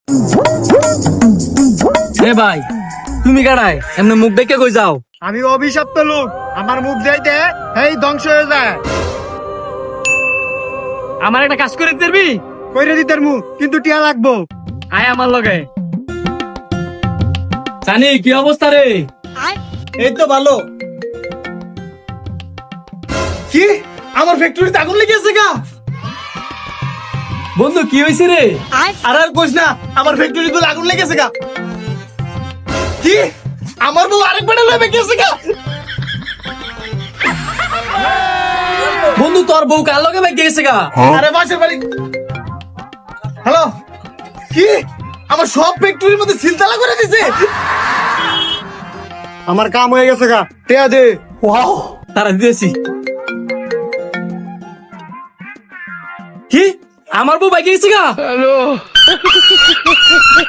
এ ভাই তুমি কারাই এমনি মুখ দেখে কই যাও? আমি অভিশপ্ত লোক, আমার মুখ যাইতে এই ধ্বংস হয়ে যায়। আমার একটা কাজ করে দিবি? কইরে দিতের মুখ, কিন্তু টিয়া লাগবো। আয় আমার লগে। জানি কি অবস্থা রে? এই তো ভালো। কি আমার ফ্যাক্টরিতে আগুন লেগেছে গা? বন্ধু কি হয়েছে রে? আর কইস না, আমার ফ্যাক্টরিতে আগুন লেগেছে গা। কি আমার বউ আরেক বেড়ে লয়ে গেছে গা? বন্ধু তোর বউ কার লগে বেঁকে গেছে গা? আরে বাসের বাড়ি। হ্যালো, কি আমার সব ফ্যাক্টরির মধ্যে সিলতালা করে দিছে? আমার কাম হয়ে গেছে গা, টিয়া দে। ওয়াও তারা দিয়েছি। কি আমার বউ বেঁকে গেছে গা? হ্যালো